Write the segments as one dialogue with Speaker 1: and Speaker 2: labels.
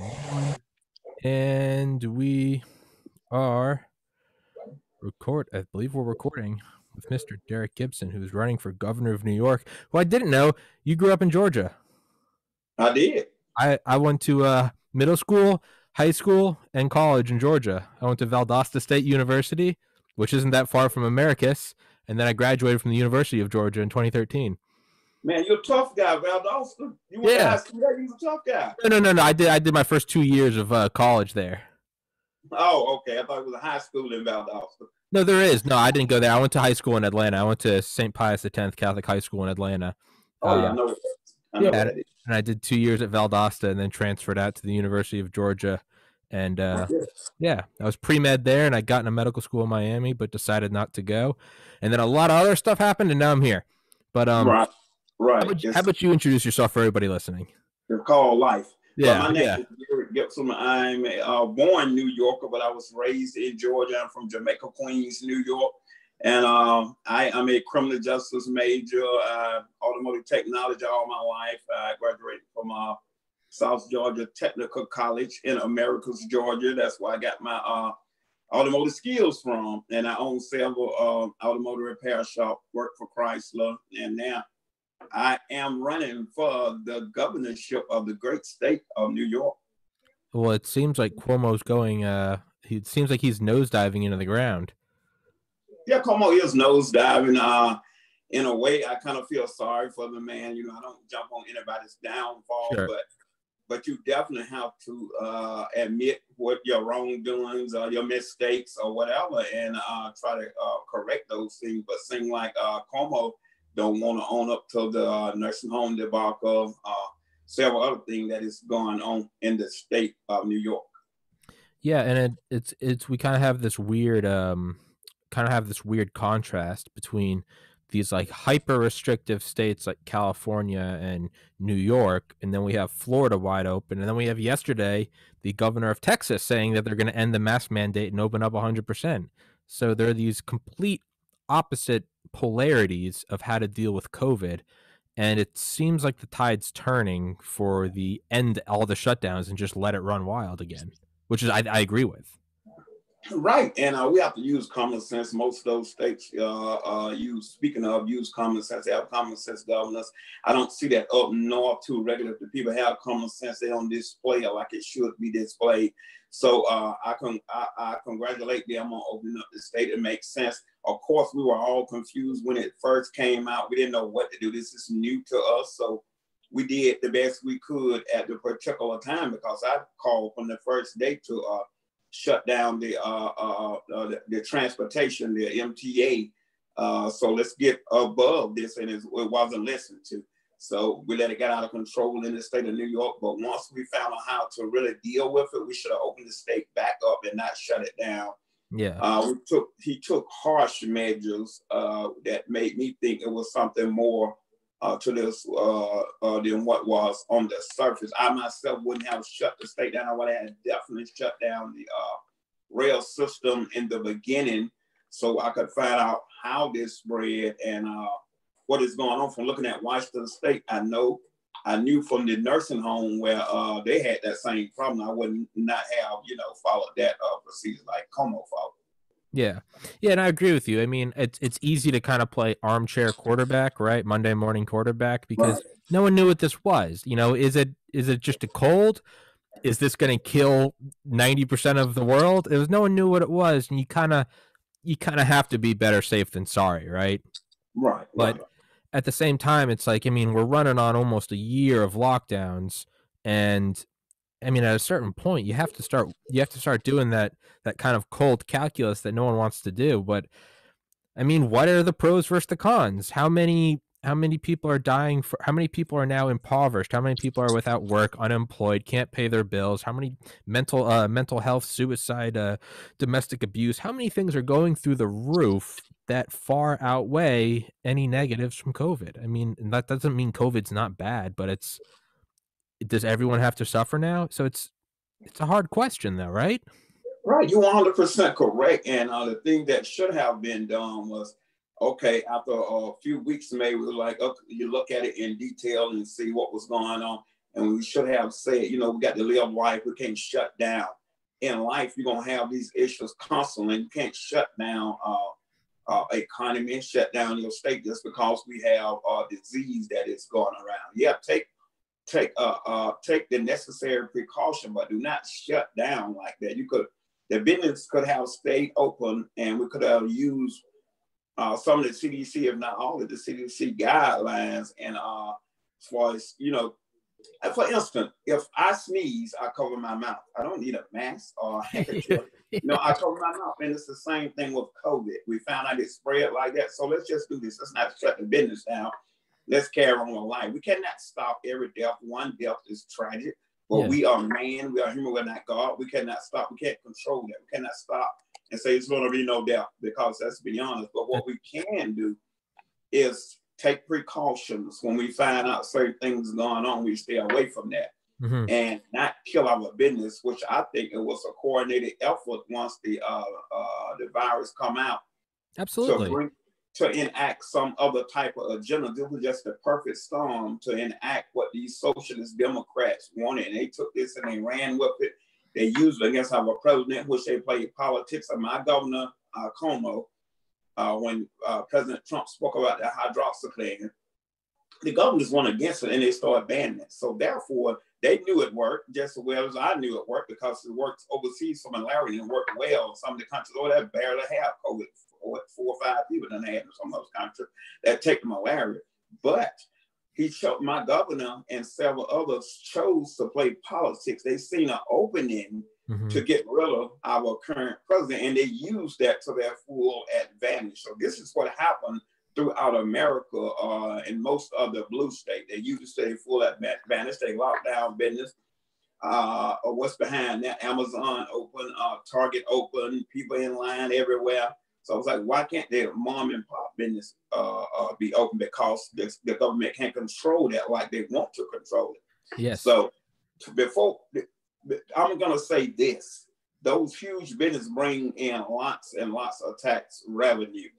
Speaker 1: One. And we are I believe we're recording with Mr. Derek Gibson, who's running for governor of New York, who I didn't know you grew up in Georgia.
Speaker 2: I did.
Speaker 1: I went to middle school, high school, and college in Georgia. I went to Valdosta State University, which isn't that far from Americus, and then I graduated from the University of Georgia in 2013.
Speaker 2: Man, you're a tough guy, Valdosta. You went to
Speaker 1: Yeah.
Speaker 2: high school there, you're a tough guy.
Speaker 1: No. I did my first 2 years of college there.
Speaker 2: Oh, okay. I thought it was a high school in Valdosta.
Speaker 1: No, there is. No, I didn't go there. I went to high school in Atlanta. I went to St. Pius X Catholic High School in Atlanta.
Speaker 2: Oh, yeah, I know. I know that is.
Speaker 1: And I did 2 years at Valdosta and then transferred out to the University of Georgia. And yeah, I was pre-med there, and I got into medical school in Miami, but decided not to go. And then a lot of other stuff happened, and now I'm here. But
Speaker 2: right.
Speaker 1: How about you introduce yourself for everybody listening?
Speaker 2: It's called life.
Speaker 1: Yeah,
Speaker 2: my name is Derek Gibson. I'm born New Yorker, but I was raised in Georgia. I'm from Jamaica, Queens, New York. And I'm a criminal justice major, automotive technology all my life. I graduated from South Georgia Technical College in Americus, Georgia. That's where I got my automotive skills from. And I own several automotive repair shops, work for Chrysler. And now I am running for the governorship of the great state of New York.
Speaker 1: Well, it seems like Cuomo's going, it seems like he's nosediving into the ground.
Speaker 2: Yeah, Cuomo is nosediving. In a way, I kind of feel sorry for the man. You know, I don't jump on anybody's downfall,
Speaker 1: sure.
Speaker 2: but you definitely have to admit what your wrongdoings or your mistakes or whatever, and try to correct those things. But seem like Cuomo don't want to own up to the nursing home debacle, several other things that is going on in the state of New York.
Speaker 1: Yeah, and it's we kind of have this weird contrast between these like hyper restrictive states like California and New York, and then we have Florida wide open, and then we have yesterday the governor of Texas saying that they're going to end the mask mandate and open up 100%. So there are these complete opposite polarities of how to deal with COVID, and it seems like the tide's turning for the end all the shutdowns and just let it run wild again, which is I agree with.
Speaker 2: Right, and we have to use common sense. Most of those states use common sense. They have common sense governors. I don't see that up north too regular. The people have common sense. They don't display it like it should be displayed. So I congratulate them on opening up the state. It makes sense. Of course, we were all confused when it first came out. We didn't know what to do. This is new to us, so we did the best we could at the particular time, because I called from the first day to shut down the transportation, the MTA. So let's get above this, and it wasn't listened to. So we let it get out of control in the state of New York. But once we found out how to really deal with it, we should have opened the state back up and not shut it down.
Speaker 1: Yeah.
Speaker 2: He took harsh measures that made me think it was something more to this than what was on the surface. I myself wouldn't have shut the state down. I would have definitely shut down the rail system in the beginning, so I could find out how this spread and what is going on. From looking at Washington State, I knew from the nursing home where they had that same problem. I would not have followed that procedure like Como followed.
Speaker 1: Yeah, and I agree with you. I mean, it's easy to kind of play armchair quarterback, right? Monday morning quarterback, because no one knew what this was. Is it just a cold? Is this going to kill 90% of the world? No one knew what it was, and you kind of have to be better safe than sorry, right?
Speaker 2: Right.
Speaker 1: But at the same time, it's like, I mean, we're running on almost a year of lockdowns, and I mean, at a certain point, you have to start doing that kind of cold calculus that no one wants to do. But I mean, what are the pros versus the cons? How many people are dying? How many people are now impoverished? How many people are without work, unemployed, can't pay their bills? How many mental health, suicide, domestic abuse? How many things are going through the roof that far outweigh any negatives from COVID? I mean, and that doesn't mean COVID's not bad, but does everyone have to suffer now? So it's a hard question, though, right?
Speaker 2: Right, you're 100% correct. And the thing that should have been done was, okay, after a few weeks, maybe like, okay, you look at it in detail and see what was going on. And we should have said, you know, we got to live life. We can't shut down. In life, you're going to have these issues constantly. You can't shut down economy, shut down your state just because we have a disease that is going around. Yeah, take the necessary precaution, but do not shut down like that. The business could have stayed open, and we could have used some of the CDC, if not all of the CDC guidelines. And as far as, you know, for instance, if I sneeze, I cover my mouth. I don't need a mask or a handkerchief. You know, I cover my mouth. And it's the same thing with COVID. We found out it spread like that. So let's just do this. Let's not shut the business down. Let's carry on with life. We cannot stop every death. One death is tragic. But we are man. We are human. We're not God. We cannot stop. We can't control that. We cannot stop and say it's going to be no death, because let's be honest. But what we can do is take precautions. When we find out certain things going on, we stay away from that and not kill our business, which I think it was a coordinated effort once the virus come out.
Speaker 1: Absolutely.
Speaker 2: To enact some other type of agenda. This was just the perfect storm to enact what these socialist Democrats wanted. And they took this and they ran with it. They used it against our president, which they played politics. And my governor, Como, when President Trump spoke about the hydroxychloroquine, the governors went against it and they started banning it. So therefore, they knew it worked just as well as I knew it worked, because it worked overseas for malaria and it worked well. Some of the countries that barely have COVID, 4 or 5 people done had in some of those countries that take the malaria. But my governor and several others chose to play politics. They seen an opening to get rid of our current president, and they used that to their full advantage. So this is what happened throughout America and most of the blue state. They used their full advantage. They locked down business. What's behind that? Amazon open, Target open, people in line everywhere. So I was like, why can't their mom and pop business be open? Because the government can't control that like they want to control it.
Speaker 1: Yes.
Speaker 2: So I'm going to say this. Those huge business bring in lots and lots of tax revenue.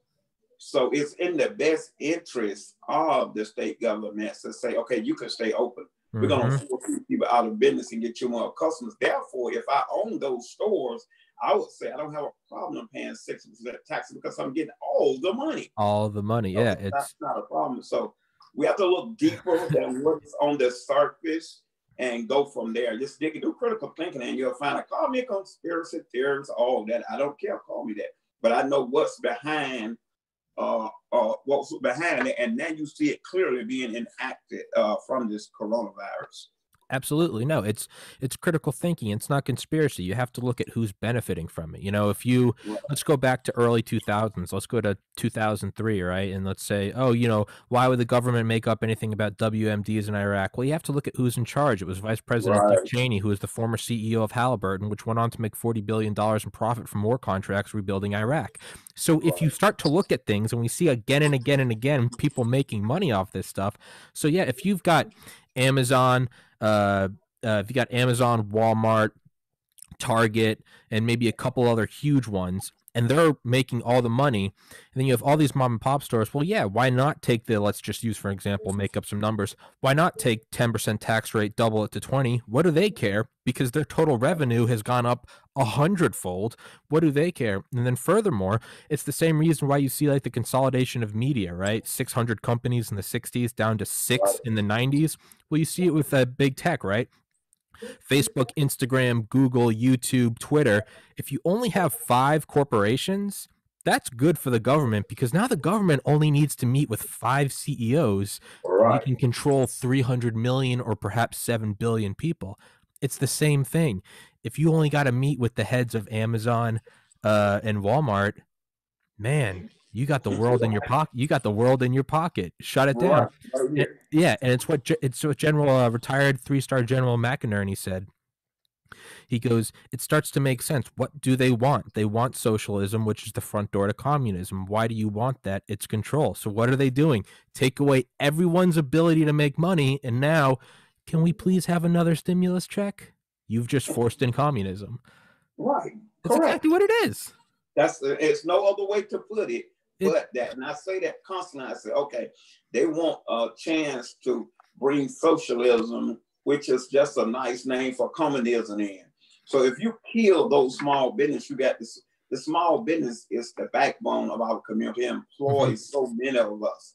Speaker 2: So it's in the best interest of the state governments to say, okay, you can stay open. We're going to force people out of business and get you more customers. Therefore, if I own those stores, I would say I don't have a problem paying 6% taxes because I'm getting all the money.
Speaker 1: All the money, yeah.
Speaker 2: That's not a problem. So we have to look deeper than what's on the surface and go from there. Just do critical thinking, and you'll find out. Call me a conspiracy theorist, all that. I don't care. Call me that. But I know what's behind it, and then you see it clearly being enacted from this coronavirus.
Speaker 1: Absolutely. No, it's critical thinking. It's not conspiracy. You have to look at who's benefiting from it. You know, let's go back to early 2000s. Let's go to 2003, right? And let's say, oh, you know, why would the government make up anything about WMDs in Iraq? Well, you have to look at who's in charge. It was Vice President Dick Cheney, who was the former CEO of Halliburton, which went on to make $40 billion in profit from war contracts rebuilding Iraq. So if you start to look at things, and we see again and again and again people making money off this stuff. So yeah, if you've got Amazon, if you got Amazon, Walmart, Target, and maybe a couple other huge ones, and they're making all the money, and then you have all these mom and pop stores. Well, yeah, why not take let's just use, for example, make up some numbers. Why not take 10% tax rate, double it to 20? What do they care? Because their total revenue has gone up 100-fold. What do they care? And then furthermore, it's the same reason why you see like the consolidation of media, right? 600 companies in the 60s down to 6 in the 90s. Well, you see it with big tech, right? Facebook, Instagram, Google, YouTube, Twitter. If you only have 5 corporations, that's good for the government, because now the government only needs to meet with 5 CEOs. Right. They can control 300 million or perhaps 7 billion people. It's the same thing. If you only got to meet with the heads of Amazon and Walmart, man, you got the world in your pocket. You got the world in your pocket. Shut it down. Right. And it's what General retired 3-star General McInerney said. He goes, it starts to make sense. What do they want? They want socialism, which is the front door to communism. Why do you want that? It's control. So what are they doing? Take away everyone's ability to make money, and now, can we please have another stimulus check? You've just forced in communism.
Speaker 2: Right.
Speaker 1: That's exactly what it is.
Speaker 2: It's no other way to put it. But that, and I say that constantly. I say, okay, they want a chance to bring socialism which is just a nice name for communism in. So if you kill those small business, you got this. The small business is the backbone of our community. It employs so many of us.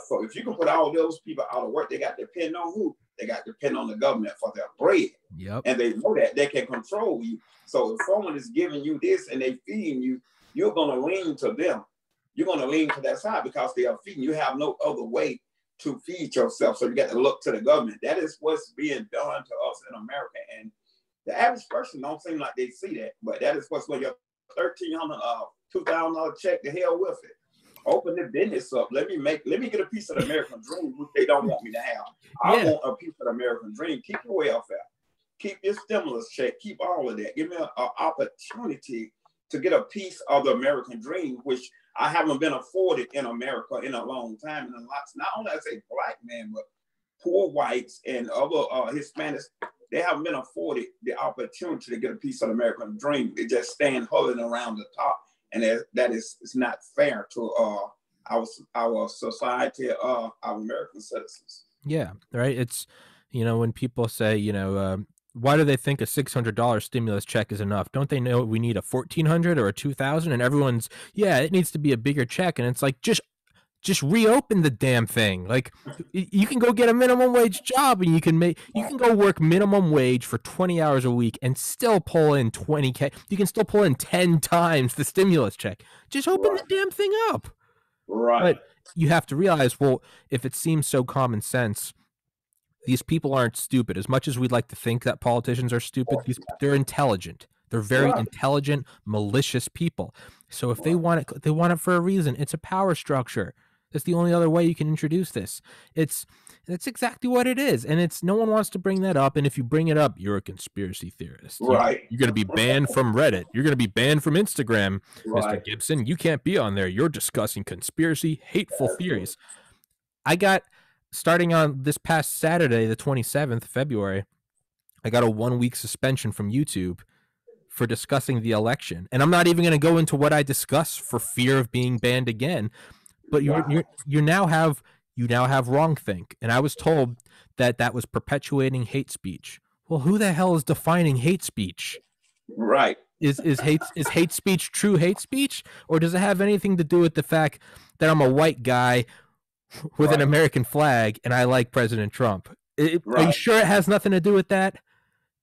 Speaker 2: So if you can put all those people out of work, they got to depend on who? They got to depend on the government for their bread.
Speaker 1: Yep.
Speaker 2: And they know that they can control you. So if someone is giving you this and they feeding you, you're going to lean to them. You're going to lean to that side because they are feeding. You have no other way to feed yourself. So you got to look to the government. That is what's being done to us in America. And the average person don't seem like they see that, but that is what's when your $1,300, $2,000 check, the hell with it. Open the business up. Let me get a piece of the American dream, which they don't want me to have. I want a piece of the American dream. Keep your welfare. Keep your stimulus check. Keep all of that. Give me an opportunity to get a piece of the American dream, which I haven't been afforded in America in a long time. And lots, not only I say black men, but poor whites and other Hispanics, they haven't been afforded the opportunity to get a piece of the American dream. They just stand hovering around the top. And that is not fair to our society, our American citizens.
Speaker 1: Yeah, right. It's, when people say, why do they think a $600 stimulus check is enough? Don't they know we need a $1,400 or a $2,000? And everyone's, it needs to be a bigger check. And it's like, just reopen the damn thing. Like, you can go get a minimum wage job and you can go work minimum wage for 20 hours a week and still pull in $20K. You can still pull in 10 times the stimulus check. Just open the damn thing up.
Speaker 2: Right.
Speaker 1: But you have to realize, well, if it seems so common sense, these people aren't stupid. As much as we'd like to think that politicians are stupid, they're intelligent. They're very intelligent, malicious people. So if they want it, they want it for a reason. It's a power structure. That's the only other way you can introduce this. That's exactly what it is. And no one wants to bring that up. And if you bring it up, you're a conspiracy theorist.
Speaker 2: Right.
Speaker 1: You're going to be banned from Reddit. You're going to be banned from Instagram. Right. Mr. Gibson, you can't be on there. You're discussing conspiracy, hateful theories. Starting on this past Saturday, the 27th of February, I got a 1-week suspension from YouTube for discussing the election. And I'm not even going to go into what I discuss for fear of being banned again. But you now have wrongthink, and I was told that was perpetuating hate speech. Well, who the hell is defining hate speech?
Speaker 2: Right.
Speaker 1: Is hate speech true hate speech, or does it have anything to do with the fact that I'm a white guy with an American flag and I like President Trump? Are you sure it has nothing to do with that?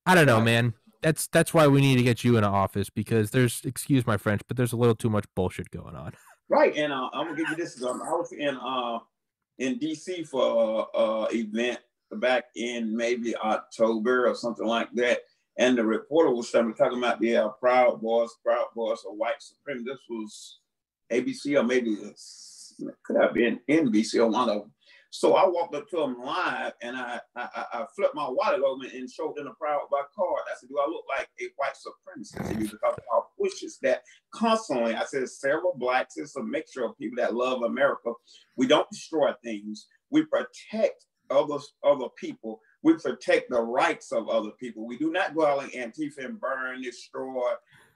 Speaker 1: I don't know, man. That's why we need to get you in office, because excuse my French, but there's a little too much bullshit going on.
Speaker 2: Right, and I'm gonna give you this. I was in DC for an event back in maybe October or something like that, and the reporter was talking about the Proud Boys or white supremacy. This was ABC or maybe could have been NBC or one of them. So I walked up to them live and I flipped my wallet over and showed them a Proud Boy card. I said, do I look like a white supremacist to you? Because our pushes that constantly, I said, several blacks, it's a mixture of people that love America. We don't destroy things. We protect other people. We protect the rights of other people. We do not go out like Antifa and burn, destroy,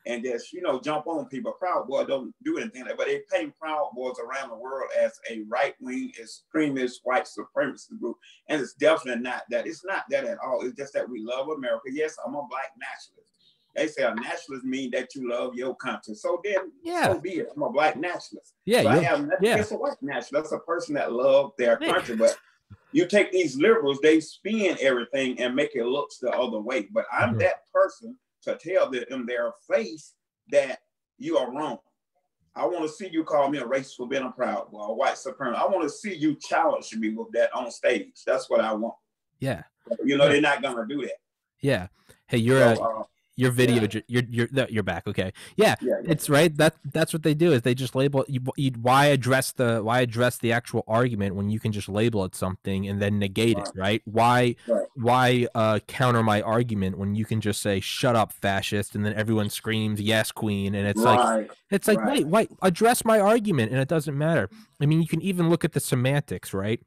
Speaker 2: and just, jump on people. Proud Boy don't do anything like that, but they paint Proud Boys around the world as a right-wing, extremist, white supremacist group. And it's definitely not that. It's not that at all. It's just that we love America. Yes, I'm a black nationalist. They say a nationalist means that you love your country. So then, so be it. I'm a black nationalist.
Speaker 1: Yeah,
Speaker 2: so I have nothing against a white nationalist. That's a person that loves their country. But you take these liberals, they spin everything and make it look the other way. But I'm that person to tell them in their face that you are wrong. I want to see you call me a racist for being a Proud Boy, a white supremacist. I want to see you challenge me with that on stage. That's what I want.
Speaker 1: Yeah.
Speaker 2: They're not going to do that.
Speaker 1: Yeah. Hey, your video, you're back. Okay. Yeah. It's right. That's what they do, is they just label you. Why address the actual argument when you can just label it something and then negate it, right? Why counter my argument when you can just say, shut up, fascist, and then everyone screams, yes, queen. And it's wait, address my argument. And it doesn't matter. I mean, you can even look at the semantics, right?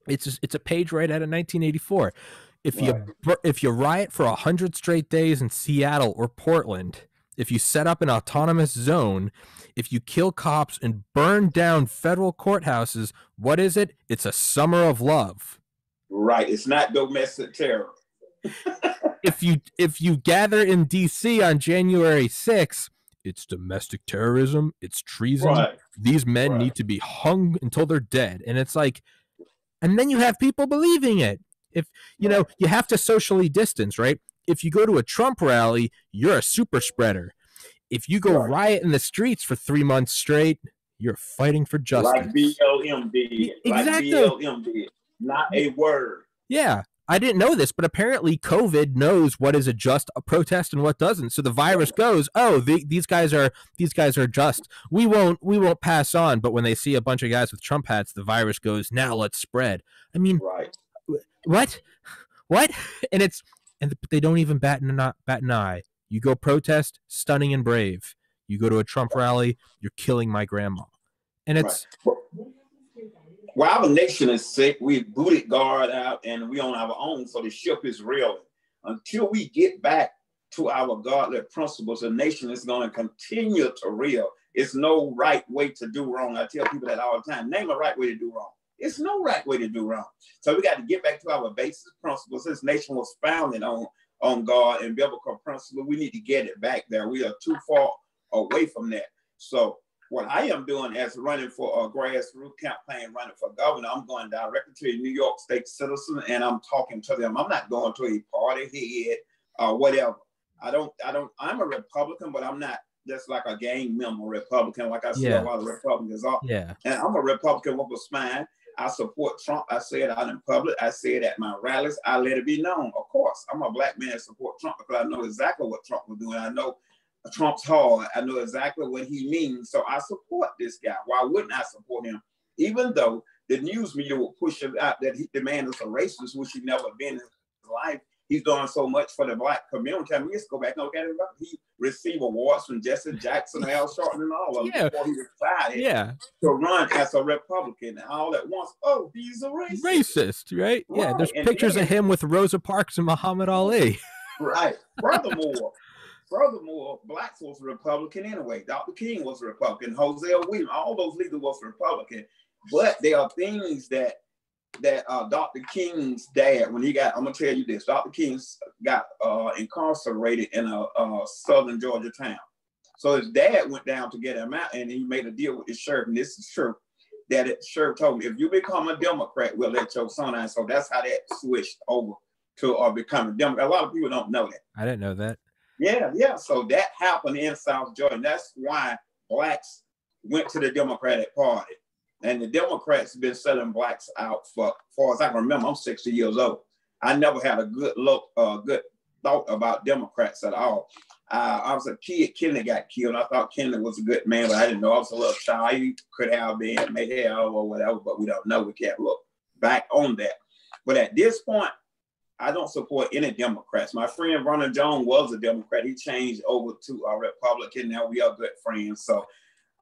Speaker 1: It's a page right out of 1984. If you riot for 100 straight days in Seattle or Portland, if you set up an autonomous zone, if you kill cops and burn down federal courthouses, what is it? It's a summer of love.
Speaker 2: Right. It's not domestic terror.
Speaker 1: If you gather in D.C. on January 6th, it's domestic terrorism, it's treason.
Speaker 2: Right.
Speaker 1: These men need to be hung until they're dead. And it's like, and then you have people believing it. If you know, you have to socially distance, right? If you go to a Trump rally, you're a super spreader. If you go riot in the streets for 3 months straight, you're fighting for justice.
Speaker 2: Like BLM did.
Speaker 1: Exactly.
Speaker 2: Like BLM did. Not a word.
Speaker 1: Yeah. I didn't know this, but apparently COVID knows what is a just a protest and what doesn't. So the virus goes, oh, these guys are just. We won't pass on. But when they see a bunch of guys with Trump hats, the virus goes, now let's spread. I mean, what? And they don't even bat an eye. You go protest, stunning and brave. You go to a Trump rally, you're killing my grandma. And it's
Speaker 2: while the nation is sick, we booted guard out and we on our own, so the ship is reeling. Until we get back to our godly principles, the nation is going to continue to reel. It's no right way to do wrong. I tell people that all the time. Name a right way to do wrong. It's no right way to do wrong. So we got to get back to our basic principles. This nation was founded on God and biblical principles. We need to get it back there. We are too far away from that. So what I am doing as running for a grassroots campaign, running for governor, I'm going directly to a New York State citizen and I'm talking to them. I'm not going to a party head or whatever. I'm a Republican, but I'm not just like a gang member Republican, like I see a lot of Republicans are.
Speaker 1: Yeah.
Speaker 2: And I'm a Republican with a spine. I support Trump. I say it out in public. I say it at my rallies. I let it be known. Of course, I'm a black man that support Trump because I know exactly what Trump was doing. I know Trump's hard. I know exactly what he means. So I support this guy. Why wouldn't I support him? Even though the news media will push him out that the man is a racist, which he never been in his life. He's doing so much for the black community. I mean, let's go back and look at it. He received awards from Jesse Jackson, Al Sharpton, and all of them before he decided to run as a Republican. And all at once, oh, he's a racist.
Speaker 1: Racist, right? Yeah, there's pictures of him with Rosa Parks and Muhammad Ali.
Speaker 2: Right. Furthermore, blacks was a Republican anyway. Dr. King was a Republican. Hosea Williams, all those leaders was Republican. But there are things that Dr. King's dad, when he got, I'm gonna tell you this, Dr. King got incarcerated in a southern Georgia town. So his dad went down to get him out and he made a deal with his sheriff. And this is true, that the sheriff told him, if you become a Democrat, we'll let your son out. So that's how that switched over to become a Democrat. A lot of people don't know that.
Speaker 1: I didn't know that.
Speaker 2: Yeah. So that happened in South Georgia. And that's why blacks went to the Democratic Party. And the Democrats have been selling blacks out for as far as I can remember. I'm 60 years old. I never had a good thought about Democrats at all. I was a kid. Kennedy got killed. I thought Kennedy was a good man, but I didn't know. I was a little child. He could have been, may have, or whatever, but we don't know. We can't look back on that. But at this point, I don't support any Democrats. My friend Ronald Jones was a Democrat. He changed over to a Republican. Now we are good friends. So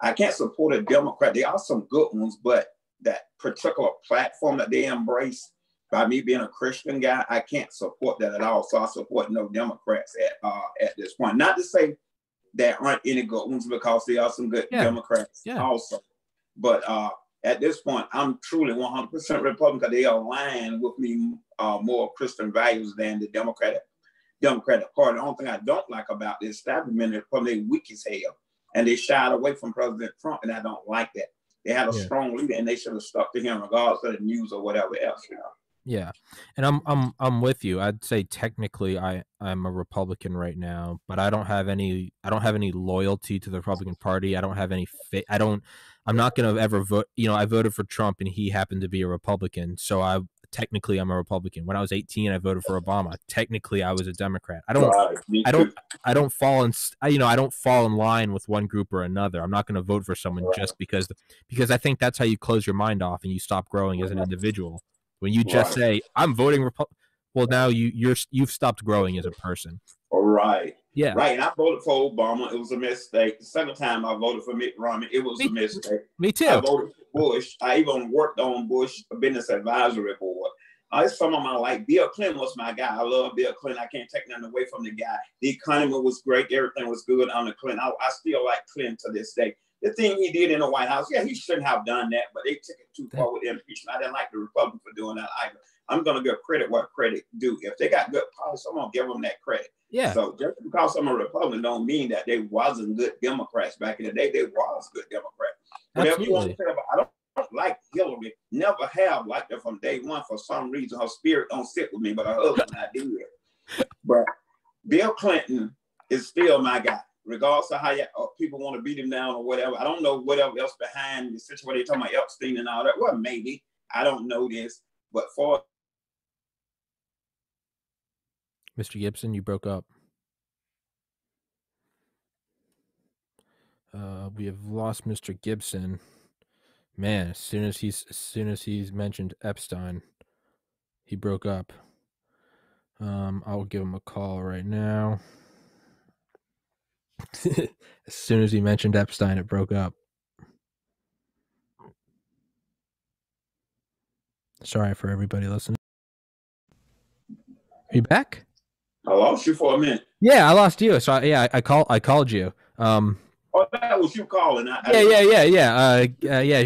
Speaker 2: I can't support a Democrat. There are some good ones, but that particular platform that they embrace, by me being a Christian guy, I can't support that at all. So I support no Democrats at this point. Not to say there aren't any good ones, because there are some good Democrats also. But at this point, I'm truly 100% Republican because they align with me more Christian values than the Democratic Party. The only thing I don't like about the establishment is probably weak as hell. And they shied away from President Trump, and I don't like that. They had a strong leader, and they should have stuck to him regardless of the news or whatever else, you know.
Speaker 1: Yeah, and I'm with you. I'd say technically I'm a Republican right now, but I don't have any loyalty to the Republican Party. I don't have any I'm not going to ever vote. You know, I voted for Trump, and he happened to be a Republican, so technically I'm a Republican. When I was 18, I voted for Obama. Technically, I was a Democrat. I don't fall in line with one group or another. I'm not going to vote for someone just because I think that's how you close your mind off and you stop growing as an individual. When you just say I'm voting Republican, well, now you've stopped growing as a person.
Speaker 2: All right.
Speaker 1: Yeah.
Speaker 2: Right. And I voted for Obama. It was a mistake. The second time I voted for Mitt Romney, it was a mistake.
Speaker 1: Me too.
Speaker 2: I voted for Bush. I even worked on Bush Business Advisory Board. Some of my like Bill Clinton was my guy. I love Bill Clinton. I can't take nothing away from the guy. The economy was great. Everything was good under Clinton. I still like Clinton to this day. The thing he did in the White House, he shouldn't have done that, but they took it too far with impeachment. I didn't like the Republicans for doing that either. I'm going to give credit where credit due. If they got good policy, I'm going to give them that credit.
Speaker 1: Yeah.
Speaker 2: So just because I'm a Republican don't mean that they wasn't good Democrats back in the day. They was good Democrats. Whatever you want to say about, I don't like Hillary. Never have liked her from day one. For some reason, her spirit don't sit with me, but her husband, I did. But Bill Clinton is still my guy, regardless of how people want to beat him down or whatever. I don't know whatever else behind the situation. They're talking about Epstein and all that. Well, maybe. I don't know this. But for
Speaker 1: Mr. Gibson, you broke up. We have lost Mr. Gibson. Man, as soon as he's mentioned Epstein, he broke up. I'll give him a call right now. As soon as he mentioned Epstein, it broke up. Sorry for everybody listening. Are you back?
Speaker 2: I lost you for a minute.
Speaker 1: Yeah, I lost you. So I called you.
Speaker 2: Oh, that was you calling.
Speaker 1: Yeah.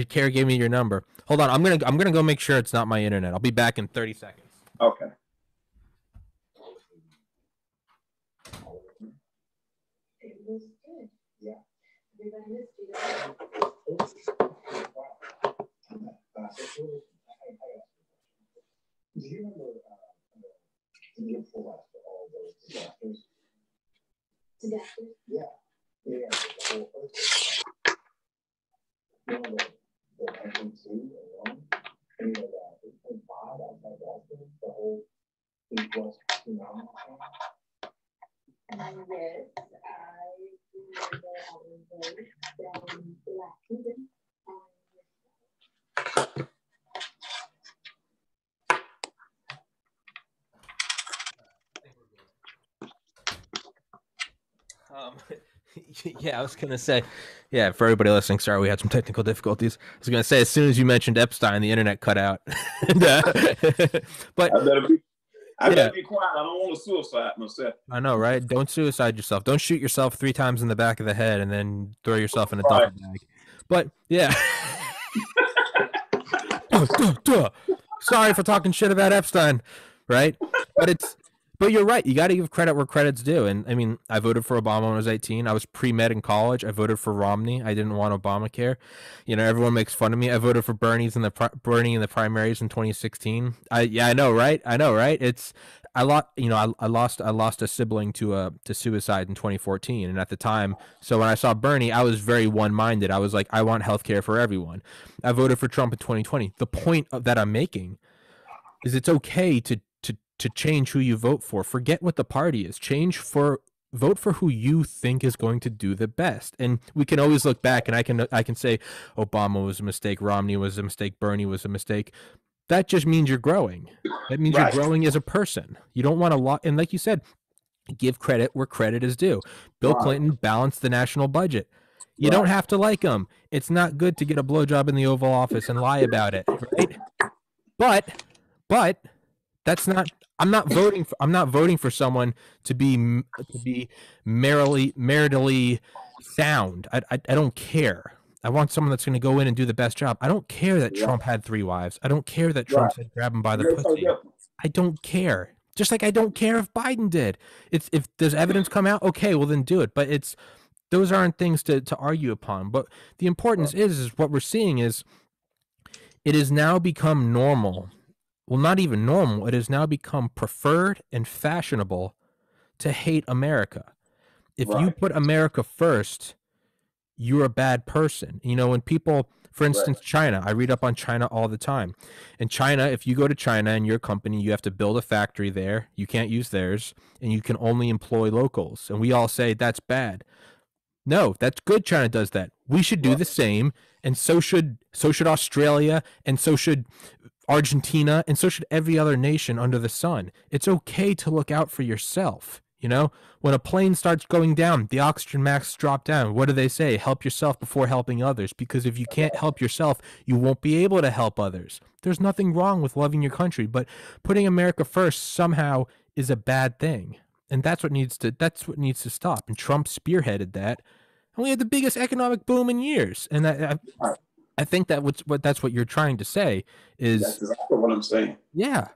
Speaker 1: Carrie gave me your number. Hold on, I'm gonna go make sure it's not my internet. I'll be back in 30 seconds.
Speaker 2: Okay.
Speaker 3: It was good. Yeah. Everybody missed you. Do you remember the year before after all those disasters? Disasters? Yeah. Yeah. The whole earthquake. You know the Anmcc alone? And you know the 8.5 outside Boston, the whole big was tsunami. Yes, I remember all of those from the last season.
Speaker 1: Yeah, I was gonna say, yeah, for everybody listening, sorry we had some technical difficulties. I was gonna say, as soon as you mentioned Epstein, the internet cut out. But
Speaker 2: I better be quiet. I don't want to suicide myself.
Speaker 1: I know, right? Don't suicide yourself. Don't shoot yourself 3 times in the back of the head and then throw yourself in a duffel bag. But yeah. Sorry for talking shit about Epstein, right? But you're right. You got to give credit where credit's due. And I mean, I voted for Obama when I was 18. I was pre-med in college. I voted for Romney. I didn't want Obamacare. You know, everyone makes fun of me. I voted for Bernie in the primaries in 2016. I know, right? It's I lost a sibling to suicide in 2014, and at the time, so when I saw Bernie, I was very one-minded. I was like, I want healthcare for everyone. I voted for Trump in 2020. The point that I'm making is it's okay to change who you vote for. Forget what the party is. Vote for who you think is going to do the best. And we can always look back, and I can say Obama was a mistake, Romney was a mistake, Bernie was a mistake. That just means you're growing. That means you're growing as a person. You don't want to and like you said, give credit where credit is due. Bill Clinton balanced the national budget. You don't have to like him. It's not good to get a blowjob in the Oval Office and lie about it, right? But that's not. I'm not voting for someone to be maritally sound. I don't care. I want someone that's going to go in and do the best job. I don't care that Trump had 3 wives. I don't care that Trump said grab him by the pussy. I don't care. Just like I don't care if Biden did. If there's evidence come out, okay, well then do it. But those aren't things to argue upon. But the importance is what we're seeing is it has now become normal. Well, not even normal. It has now become preferred and fashionable to hate America. If you put America first, you're a bad person. You know, when people, for instance, China, I read up on China all the time. In China, if you go to China and your company, you have to build a factory there. You can't use theirs, and you can only employ locals. And we all say that's bad. No, that's good. China does that. We should do the same, and so should Australia, and so should Argentina, and so should every other nation under the sun. It's okay to look out for yourself. You know, when a plane starts going down, the oxygen masks drop down. What do they say? Help yourself before helping others. Because if you can't help yourself, you won't be able to help others. There's nothing wrong with loving your country, but putting America first somehow is a bad thing. And that's what needs to stop. And Trump spearheaded that. And we had the biggest economic boom in years. And I think that's what you're trying to say is
Speaker 2: that's exactly what I'm saying.
Speaker 1: Yeah.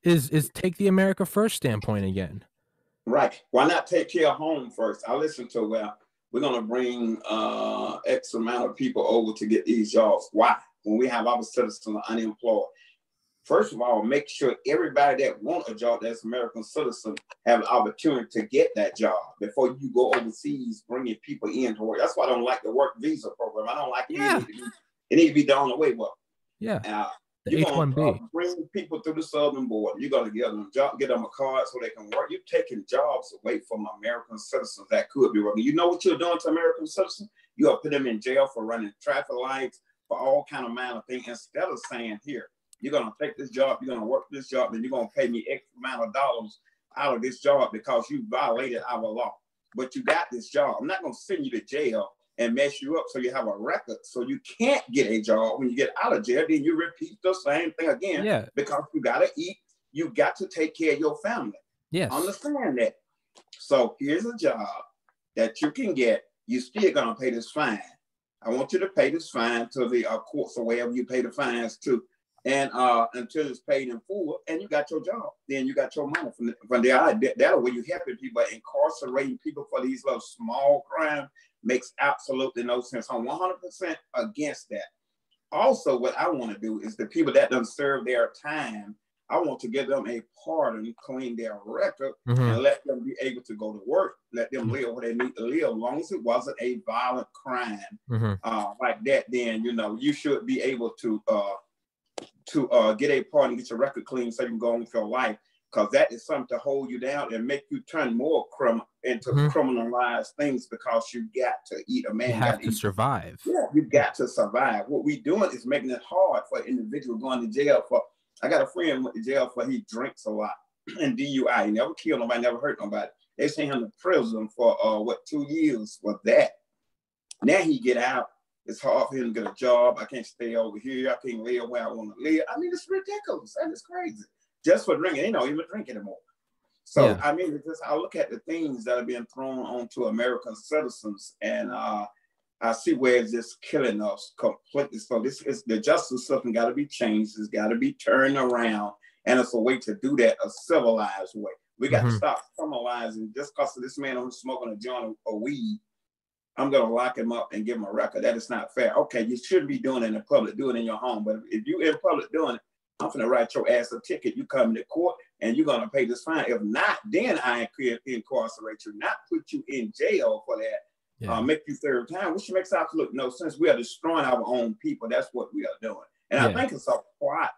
Speaker 1: is take the America First standpoint again.
Speaker 2: Right. Why not take care of home first? I listen to, well, we're going to bring X amount of people over to get these jobs. Why? When we have our citizens unemployed. First of all, make sure everybody that want a job that's American citizen have an opportunity to get that job before you go overseas bringing people in to work. That's why I don't like the work visa program. I don't like it. It need to be done away with.
Speaker 1: Yeah. The
Speaker 2: You're going
Speaker 1: H-1B.
Speaker 2: to bring people through the southern border. You're going to give them a job, get them a card so they can work. You're taking jobs away from American citizens that could be working. You know what you're doing to American citizens? You are putting them in jail for running traffic lights, for all kind of minor things, instead of saying, here, you're going to take this job, you're going to work this job, and you're going to pay me X amount of dollars out of this job because you violated our law. But you got this job. I'm not going to send you to jail and mess you up so you have a record so you can't get a job. When you get out of jail, then you repeat the same thing again because you got to eat. You got to take care of your family.
Speaker 1: Yes.
Speaker 2: Understand that. So here's a job that you can get. You still going to pay this fine. I want you to pay this fine to the courts or wherever you pay the fines to, and until it's paid in full, and you got your job. Then you got your money from there. That way you helping people, incarcerating people for these little small crimes makes absolutely no sense. I'm 100% against that. Also, what I want to do is the people that don't serve their time, I want to give them a pardon, clean their record, and let them be able to go to work, let them live where they need to live, as long as it wasn't a violent crime like that. Then you should be able to get a pardon, get your record clean, so you can go on with your life. Because that is something to hold you down and make you turn more into criminalized things because you got to eat. A man
Speaker 1: you have to survive.
Speaker 2: Yeah, you got to survive. What we doing is making it hard for an individual going to jail for. I got a friend went to jail for he drinks a lot and DUI. He never killed nobody, never hurt nobody. They sent him to prison for 2 years for that. Now he get out. It's hard for him to get a job. I can't stay over here. I can't live where I want to live. I mean, it's ridiculous. That is crazy. Just for drinking, they don't even drink anymore. So, I mean, I look at the things that are being thrown onto American citizens, and I see where it's just killing us completely. So the justice system got to be changed. It's got to be turned around, and it's a way to do that a civilized way. We got to stop criminalizing just because of this man who's smoking a joint of weed. I'm going to lock him up and give him a record. That is not fair. Okay, you shouldn't be doing it in public. Do it in your home. But if you in public doing it, I'm going to write your ass a ticket. You come to court and you're going to pay this fine. If not, then I incarcerate you, not put you in jail for that, make you serve time, which makes absolutely no sense. We are destroying our own people. That's what we are doing. And I think it's a plot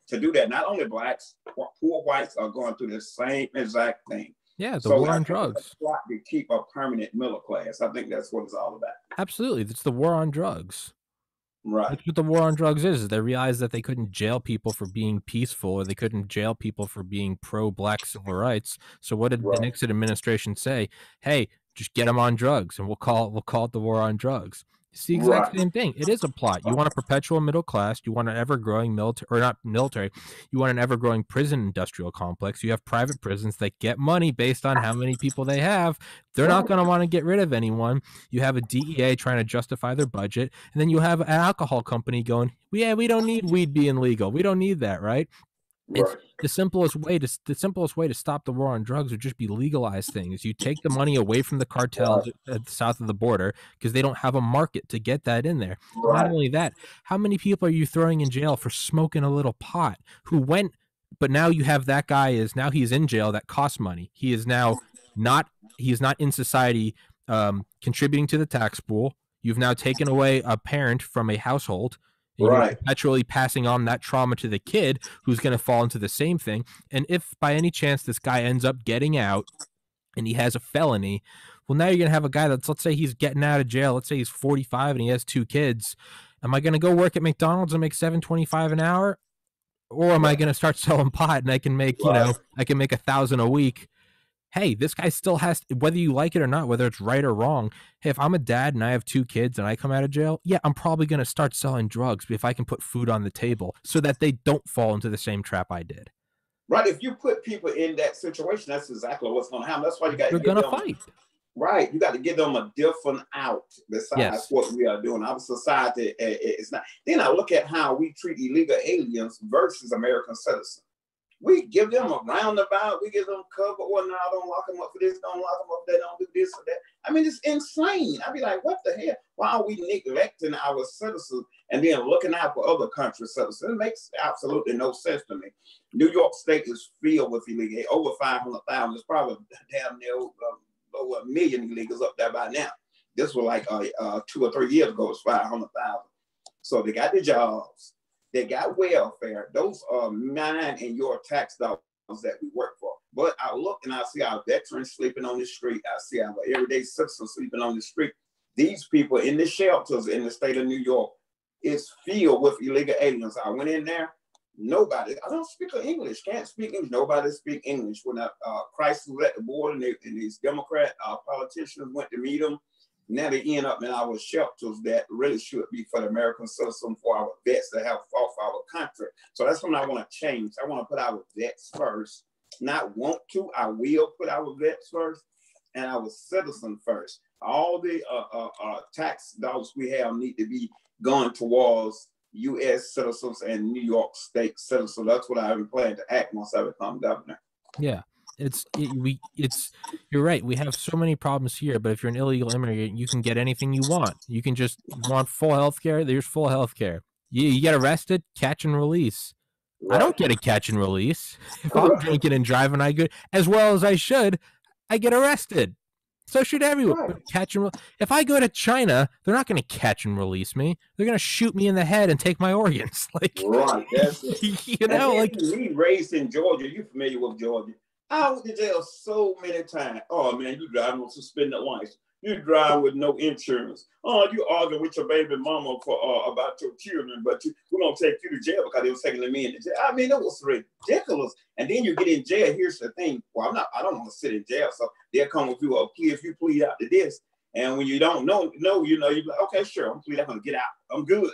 Speaker 2: to do that. Not only blacks, poor whites are going through the same exact thing.
Speaker 1: Yeah, the war on drugs.
Speaker 2: It's a plot to keep a permanent middle class. I think that's what it's all about.
Speaker 1: Absolutely. It's the war on drugs.
Speaker 2: Right.
Speaker 1: That's what the war on drugs is. They realized that they couldn't jail people for being peaceful, or they couldn't jail people for being pro-black civil rights. So what did the Nixon administration say? Hey, just get them on drugs, and we'll call it the war on drugs. It's the exact same thing. It is a plot. You want a perpetual middle class. You want an ever-growing military. You want an ever-growing prison industrial complex. You have private prisons that get money based on how many people they have. They're not going to want to get rid of anyone. You have a DEA trying to justify their budget, and then you have an alcohol company going, "Yeah, we don't need weed being legal. We don't need that, right?" It's the simplest way to stop the war on drugs would just be legalize things. You take the money away from the cartels at the south of the border because they don't have a market to get that in there. Not only that, how many people are you throwing in jail for smoking a little pot but now you have that guy now he's in jail. That costs money. He is not in society contributing to the tax pool. You've now taken away a parent from a household. And you're perpetually passing on that trauma to the kid who's going to fall into the same thing. And if by any chance this guy ends up getting out and he has a felony, well, now you're going to have a guy let's say he's getting out of jail. Let's say he's 45 and he has 2 kids. Am I going to go work at McDonald's and make $7.25 an hour? Or am I going to start selling pot and I can make, I can make $1,000 a week? Hey, this guy still has, whether you like it or not, whether it's right or wrong. Hey, if I'm a dad and I have 2 kids and I come out of jail, I'm probably going to start selling drugs if I can put food on the table so that they don't fall into the same trap I did.
Speaker 2: Right. If you put people in that situation, that's exactly what's going to happen. That's why you got to
Speaker 1: They're going to fight.
Speaker 2: Right. You got to give them a different out besides what we are doing. Our society is not. Then I look at how we treat illegal aliens versus American citizens. We give them a roundabout. We give them cover. Or no, don't lock them up for this. Don't lock them up. They don't do this or that. I mean, it's insane. I'd be like, what the hell? Why are we neglecting our citizens and then looking out for other countries' citizens? It makes absolutely no sense to me. New York State is filled with illegal, over 500,000. There's probably damn near over 1 million illegals up there by now. This was like 2 or 3 years ago. It's 500,000. So they got the jobs. They got welfare. Those are mine and your tax dollars that we work for. But I look and I see our veterans sleeping on the street. I see our everyday citizens sleeping on the street. These people in the shelters in the state of New York is filled with illegal aliens. I went in there. Nobody, I don't speak English, can't speak English. Nobody speak English. When crisis was at the border and these Democrat politicians went to meet them, now they end up in our shelters that really should be for the American citizen, for our vets that have fought for our country. So that's what I want to change. I want to put our vets first. Not want to, I will put our vets first and our citizen first. All the tax dollars we have need to be going towards U.S. citizens and New York State citizens. That's what I've been planning to act once I become governor.
Speaker 1: Yeah. You're right. We have so many problems here, but if you're an illegal immigrant, you can get anything you want. You can just want full health care. There's full health care. You get arrested, catch and release. Right. I don't get a catch and release. If I'm drinking and driving, as well as I should, I get arrested. So should everyone. Right. Catch and if I go to China, they're not going to catch and release me. They're going to shoot me in the head and take my organs. Like,
Speaker 2: right. That's it.
Speaker 1: You know, like
Speaker 2: me raised in Georgia. You familiar with Georgia? I went to jail so many times. Oh man, you driving on suspended license. You drive with no insurance. Oh, you arguing with your baby mama for about your children, but we're gonna take you to jail because they were taking them in. I mean, it was ridiculous. And then you get in jail. Here's the thing. Well, I don't want to sit in jail. So they'll come with you a plea if you plead out to this. And when you don't know, you're like, okay, sure, I'm gonna get out. I'm good.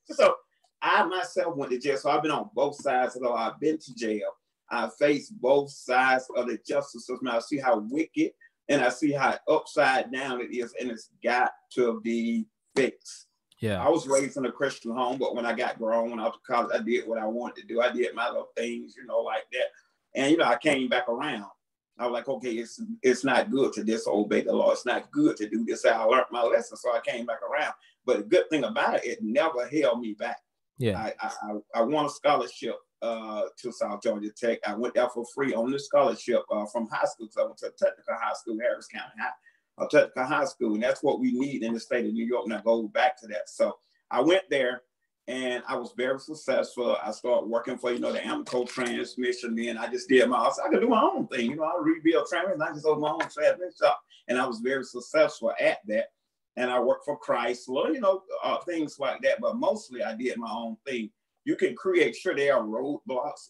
Speaker 2: So I myself went to jail. So I've been on both sides of the law. I've been to jail. I face both sides of the justice system. I see how wicked and I see how upside down it is, and it's got to be fixed.
Speaker 1: Yeah.
Speaker 2: I was raised in a Christian home, but when I got grown, when I was to college, I did what I wanted to do. I did my little things, like that. And, I came back around. I was like, okay, it's not good to disobey the law. It's not good to do this. I learned my lesson, so I came back around. But the good thing about it, it never held me back.
Speaker 1: Yeah.
Speaker 2: I won a scholarship to South Georgia Tech. I went there for free on this scholarship from high school. So I went to a technical high school, Harris County High, a technical high school. And that's what we need in the state of New York. And I go back to that. So I went there and I was very successful. I started working for, the Anmcc transmission. Then I just did I could do my own thing. I rebuild transmission. I just opened my own transmission shop. And I was very successful at that. And I worked for Chrysler, things like that. But mostly I did my own thing. You can create, sure, there are roadblocks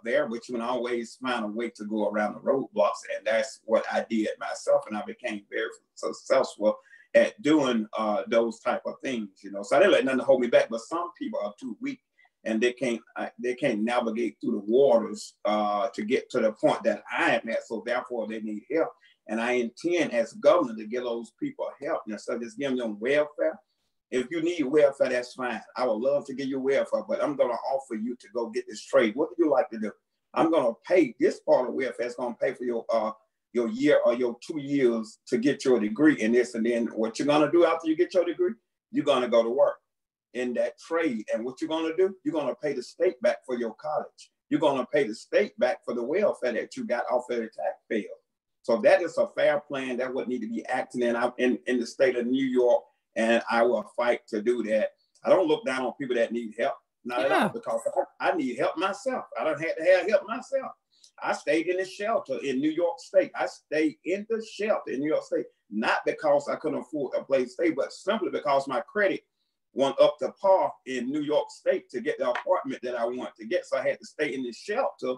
Speaker 2: there, but you can always find a way to go around the roadblocks. And that's what I did myself. And I became very successful at doing those type of things, So I didn't let nothing hold me back. But some people are too weak and they can't navigate through the waters to get to the point that I am at. So therefore, they need help. And I intend as governor to give those people help. Instead of just giving them welfare. If you need welfare, that's fine. I would love to give you welfare, but I'm going to offer you to go get this trade. What do you like to do? I'm going to pay this part of welfare. It's going to pay for your year or your 2 years to get your degree in this. And then what you're going to do after you get your degree, you're going to go to work in that trade. And what you're going to do, you're going to pay the state back for your college. You're going to pay the state back for the welfare that you got off of the taxpayer. So that is a fair plan. That would need to be acted in the state of New York. And I will fight to do that. I don't look down on people that need help. Not at all, because I need help myself. I don't have to have help myself. I stayed in the shelter in New York State. I stayed in the shelter in New York State, not because I couldn't afford a place to stay, but simply because my credit went up to par in New York State to get the apartment that I wanted to get. So I had to stay in the shelter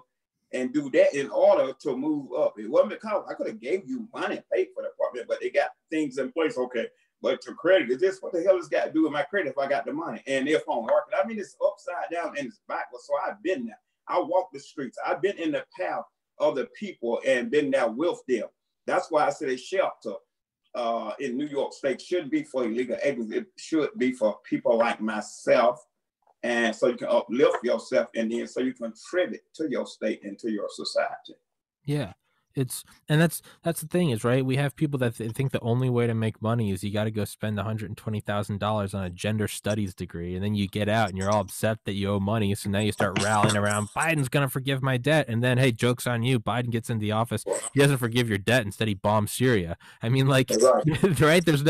Speaker 2: and do that in order to move up. It wasn't because I could have gave you money and paid for the apartment, but they got things in place. Okay. But to credit is this, what the hell has got to do with my credit if I got the money? And if on market, I mean, it's upside down and it's backwards. So I've been there. I walk the streets. I've been in the path of the people and been there with them. That's why I said a shelter in New York State shouldn't be for illegal aliens. It should be for people like myself and so you can uplift yourself, and then so you contribute to your state and to your society.
Speaker 1: Yeah. That's the thing is, right, we have people that think the only way to make money is you got to go spend $120,000 on a gender studies degree, and then you get out and you're all upset that you owe money, so now you start rallying around Biden's gonna forgive my debt, and then hey, joke's on you, Biden gets into the office, he doesn't forgive your debt, instead he bombs Syria. I mean, like, right, there's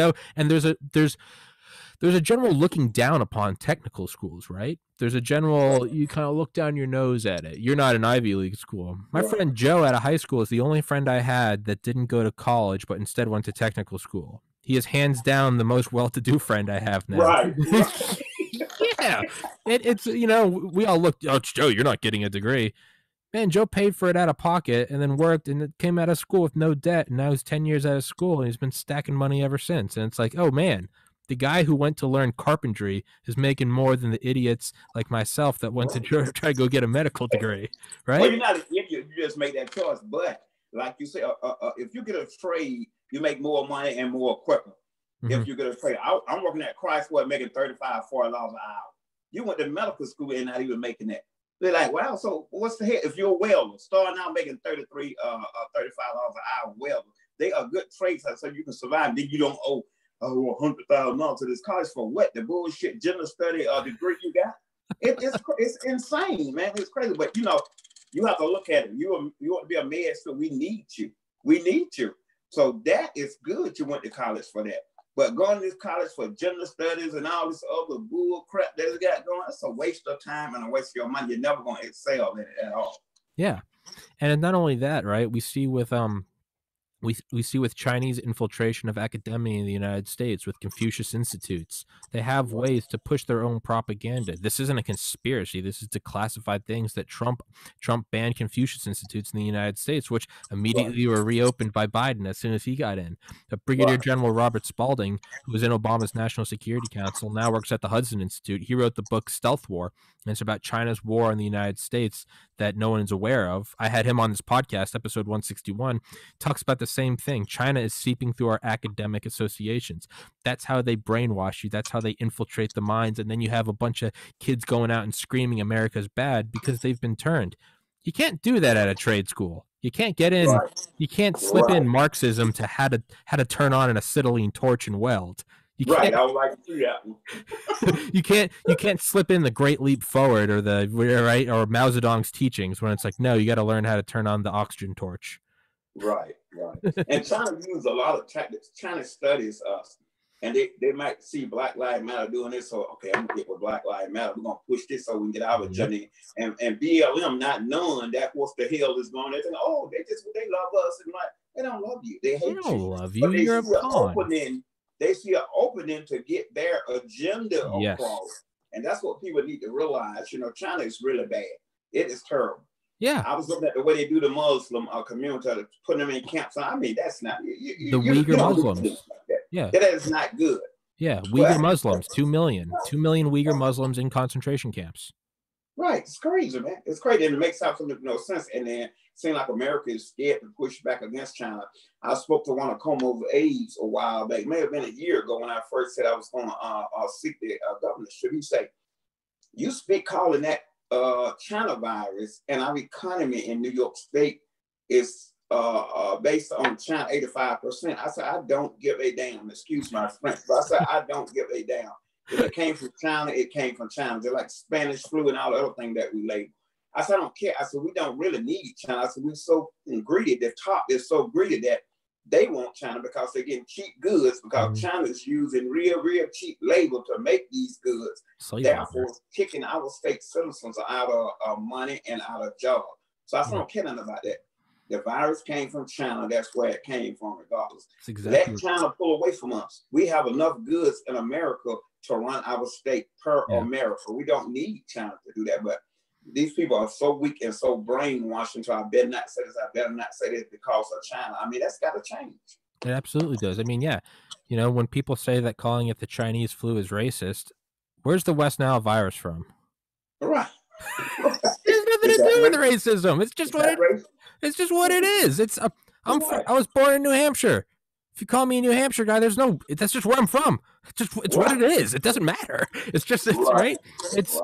Speaker 1: a general looking down upon technical schools, right? There's a general, you kind of look down your nose at it. You're not an Ivy League school. My friend Joe out of high school is the only friend I had that didn't go to college, but instead went to technical school. He is hands down the most well-to-do friend I have now.
Speaker 2: Right.
Speaker 1: Yeah. It's, you know, we all looked, oh, Joe, you're not getting a degree. Man, Joe paid for it out of pocket and then worked and came out of school with no debt. And now he's 10 years out of school and he's been stacking money ever since. And it's like, oh, man. The guy who went to learn carpentry is making more than the idiots like myself that went to try to go get a medical degree, right?
Speaker 2: Well, you're not an idiot. You just make that choice. But like you say, if you get a trade, you make more money and more quicker. If you get a trade, I'm working at Chrysler making $35, $40 an hour. You went to medical school and not even making that. They're like, wow, so what's the heck? If you're a welder, starting out making $35 an hour welder, they are good trades so you can survive. Then you don't owe $100,000 to this college for what? The bullshit gender study degree you got? It's insane, man. It's crazy. But you know, you have to look at it. You want to be a med, so we need you. We need you. So that is good. You went to college for that. But going to this college for gender studies and all this other bull crap that it got going, it's a waste of time and a waste of your money. You're never going to excel in it at all.
Speaker 1: Yeah, and not only that, right? We see with we see with Chinese infiltration of academia in the United States with Confucius Institutes. They have ways to push their own propaganda. This isn't a conspiracy. This is declassified things that Trump banned Confucius Institutes in the United States, which immediately were reopened by Biden as soon as he got in. Brigadier General Robert Spalding, who was in Obama's National Security Council, now works at the Hudson Institute. He wrote the book Stealth War, and it's about China's war on the United States that no one is aware of. I had him on this podcast, episode 161, talks about the same thing. China is seeping through our academic associations. That's how they brainwash you. That's how they infiltrate the minds. And then you have a bunch of kids going out and screaming America's bad because they've been turned. You can't do that at a trade school. You can't get in. You can't slip in Marxism to how to turn on an acetylene torch and weld.
Speaker 2: I would like to do that.
Speaker 1: You can't slip in the Great Leap Forward or or Mao Zedong's teachings when it's like, no, you got to learn how to turn on the oxygen torch.
Speaker 2: Right. And China uses a lot of tactics. China studies us, and they might see Black Lives Matter doing this. So, okay, I'm gonna get with Black Lives Matter. We're gonna push this so we can get our agenda. And BLM not knowing that what the hell is going on. They think, oh, they love us, and like they don't love you. They hate you. They don't love you. You're a pawn. They see an opening to get their agenda across. And that's what people need to realize. You know, China is really bad. It is terrible.
Speaker 1: Yeah.
Speaker 2: I was looking at the way they do the Muslim community, putting them in camps. I mean, that's not...
Speaker 1: the Uyghur Muslims.
Speaker 2: Like that. That is not good.
Speaker 1: Yeah, Uyghur Muslims, 2 million. 2 million Uyghur Muslims in concentration camps.
Speaker 2: Right. It's crazy, man. It's crazy. And it makes absolutely no sense. And then it seems like America is scared to push back against China. I spoke to one of Como's aides a while back. It may have been a year ago when I first said I was going to seek the governorship. He said, you speak calling that China virus, and our economy in New York State is based on China 85%. I said, I don't give a damn. Excuse my French, but I said, I don't give a damn. If it came from China, it came from China. They're like Spanish flu and all the other things that we label. I said, I don't care. I said, we don't really need China. I said, we're so greedy. The top is so greedy that they want China because they're getting cheap goods because China is using real cheap labor to make these goods. Therefore, kicking our state citizens out of money and out of jobs. So I said, I don't care nothing about that. The virus came from China. That's where it came from, regardless. Let China pull away from us. We have enough goods in America to run our state per America. We don't need China to do that. But these people are so weak and so brainwashed into I better not say this, I better not say this because of China. I mean, that's got to change.
Speaker 1: It absolutely does. I mean, yeah, you know, when people say that calling it the Chinese flu is racist, where's the West Nile virus from?
Speaker 2: Right.
Speaker 1: It has nothing to do with racism. It's just what it is. It's just what it is. I was born in New Hampshire. If you call me a New Hampshire guy, that's just where I'm from. It's what it is. It doesn't matter. It's right. It's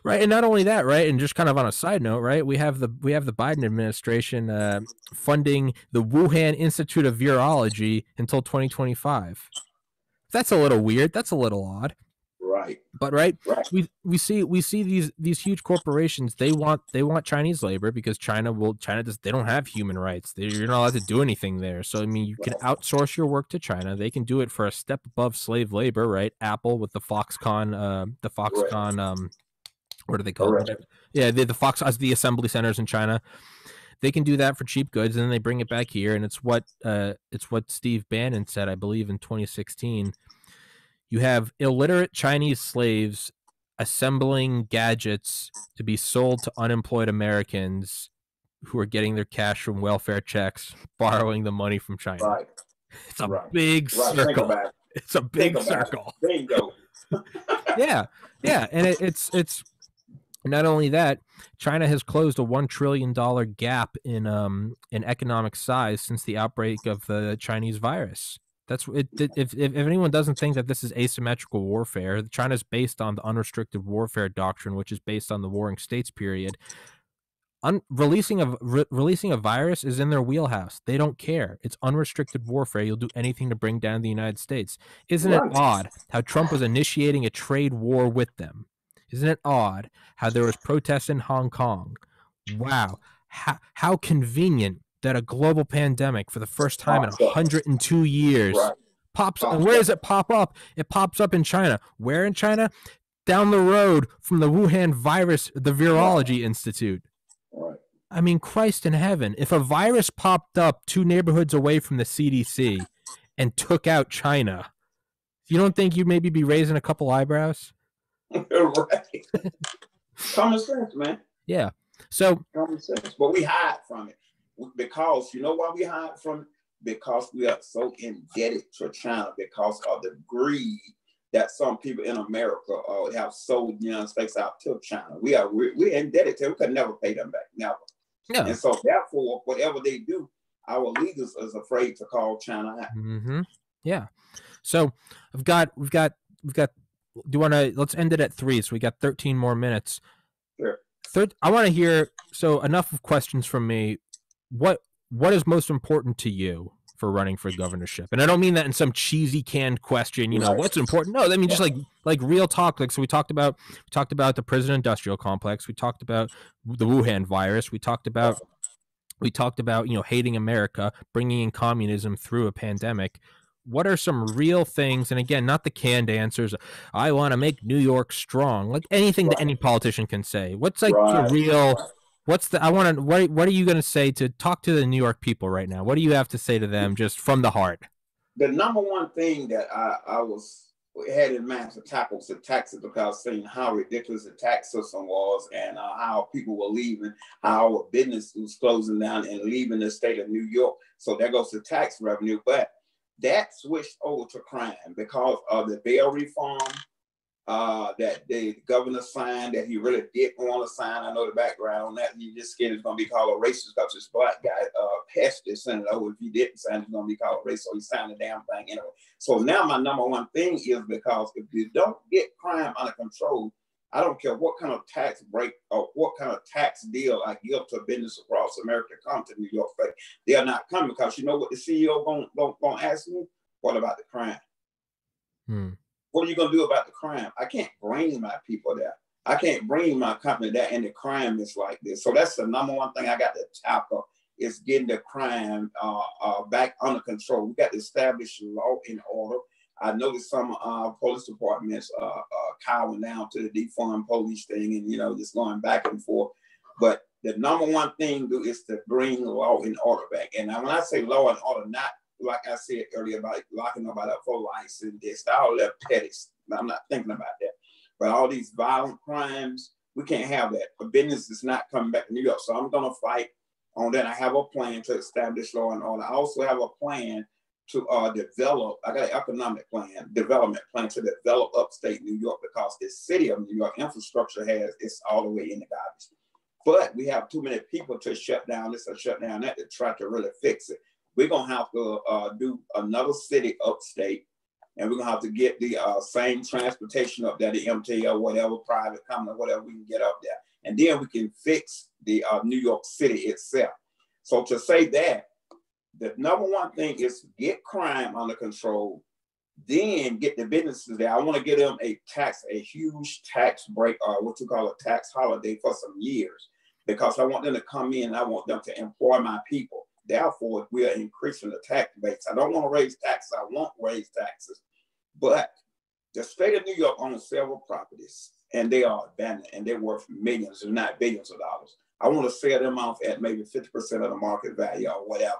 Speaker 1: right. And not only that, right. And just kind of on a side note, right. We have the Biden administration funding the Wuhan Institute of Virology until 2025. That's a little weird. That's a little odd.
Speaker 2: Right.
Speaker 1: But we see these huge corporations. They want Chinese labor because China they don't have human rights. You're not allowed to do anything there. So I mean, you can outsource your work to China. They can do it for a step above slave labor, right? Apple with the Foxconn, what do they call it? Yeah, the assembly centers in China. They can do that for cheap goods, and then they bring it back here. And it's what Steve Bannon said, I believe, in 2016. You have illiterate Chinese slaves assembling gadgets to be sold to unemployed Americans who are getting their cash from welfare checks, borrowing the money from China.
Speaker 2: Right.
Speaker 1: It's a big circle. It's a big circle.
Speaker 2: Bingo.
Speaker 1: Yeah. And it's not only that, China has closed a $1 trillion gap in economic size since the outbreak of the Chinese virus. That's it. If anyone doesn't think that this is asymmetrical warfare, China's based on the unrestricted warfare doctrine, which is based on the Warring States period. Releasing a virus is in their wheelhouse. They don't care. It's unrestricted warfare. You'll do anything to bring down the United States. Isn't it odd how Trump was initiating a trade war with them? Isn't it odd how there was protests in Hong Kong? Wow. How convenient that a global pandemic for the first time in 102 years pops up. And where does it pop up? It pops up in China. Where in China? Down the road from the Wuhan virus, the Virology Institute. I mean, Christ in heaven. If a virus popped up 2 neighborhoods away from the CDC and took out China, you don't think you'd maybe be raising a couple eyebrows?
Speaker 2: Right. Common sense, man.
Speaker 1: Yeah. So
Speaker 2: common sense. But we hide from it. Because you know why we hide from it? Because we are so indebted to China because of the greed that some people in America have sold the United States out to China. We're indebted to them. We could never pay them back, never. Yeah. And so therefore, whatever they do, our leaders is afraid to call China out.
Speaker 1: Mm-hmm. Yeah. So we've got. Do you want to? Let's end it at 3. So we got 13 more minutes.
Speaker 2: Sure.
Speaker 1: I want to hear. So enough of questions from me. What is most important to you for running for governorship? And I don't mean that in some cheesy canned question, what's important? No, I mean just like real talk. Like, so we talked about the prison industrial complex. We talked about the Wuhan virus. We talked about hating America, bringing in communism through a pandemic. What are some real things? And again, not the canned answers. I want to make New York strong. Like anything that any politician can say. What's like the real? What are you going to say to talk to the New York people right now? What do you have to say to them just from the heart?
Speaker 2: The number one thing that I had in mind to tackle was the taxes, because seeing how ridiculous the tax system was and how people were leaving, how our business was closing down and leaving the state of New York. So there goes the tax revenue. But that switched over to crime because of the bail reform that the governor signed that he really didn't want to sign. I know the background on that. He just scared it's going to be called a racist because this black guy passed it, sent it over. If he didn't sign, it's going to be called a racist. So he signed the damn thing anyway. So now my number one thing is because if you don't get crime under control, I don't care what kind of tax break or what kind of tax deal I give to a business across America to come to New York State. They are not coming because you know what the CEO going to ask me? What about the crime? What are you going to do about the crime? I can't bring my people there. I can't bring my company there, and the crime is like this. So that's the number one thing I got to tackle is getting the crime back under control. We got to establish law and order. I noticed some police departments cowing down to the defund police thing and, just going back and forth. But the number one thing is to bring law and order back. And when I say law and order, not like I said earlier about locking nobody up for license, this, all that petty. I'm not thinking about that. But all these violent crimes, we can't have that. A business is not coming back to New York. So I'm going to fight on that. I have a plan to establish law and order. I also have a plan to develop, I got an economic plan, development plan to develop upstate New York, because the city of New York infrastructure it's all the way in the garbage. But we have too many people to shut down this or shut down that to try to really fix it. we're going to have to do another city upstate, and we're going to have to get the same transportation up there, the MTA or whatever, private company, whatever we can get up there. And then we can fix the New York City itself. So to say that, the number one thing is to get crime under control, then get the businesses there. I want to give them a huge tax break, or what you call a tax holiday for some years, because I want them to come in and I want them to employ my people. Therefore, we are increasing the tax base. I don't want to raise taxes. I won't raise taxes. But the state of New York owns several properties, and they are abandoned, and they're worth millions, if not billions of dollars. I want to sell them off at maybe 50% of the market value or whatever.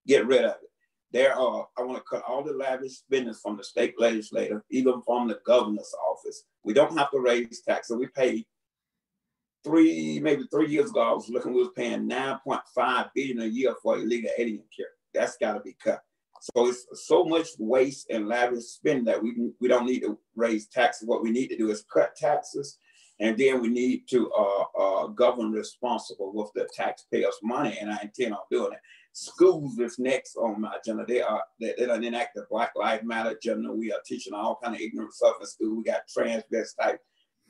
Speaker 2: Get rid of it. I want to cut all the lavish spending from the state legislature, even from the governor's office. We don't have to raise taxes. We paid maybe 3 years ago, I was looking, we was paying $9.5 billion a year for illegal alien care. That's got to be cut. So it's so much waste and lavish spending that we don't need to raise taxes. What we need to do is cut taxes, and then we need to govern responsible with the taxpayers' money, and I intend on doing it. Schools is next on my agenda. They don't enact the Black Lives Matter agenda. We are teaching all kind of ignorant stuff in school. We got transvestites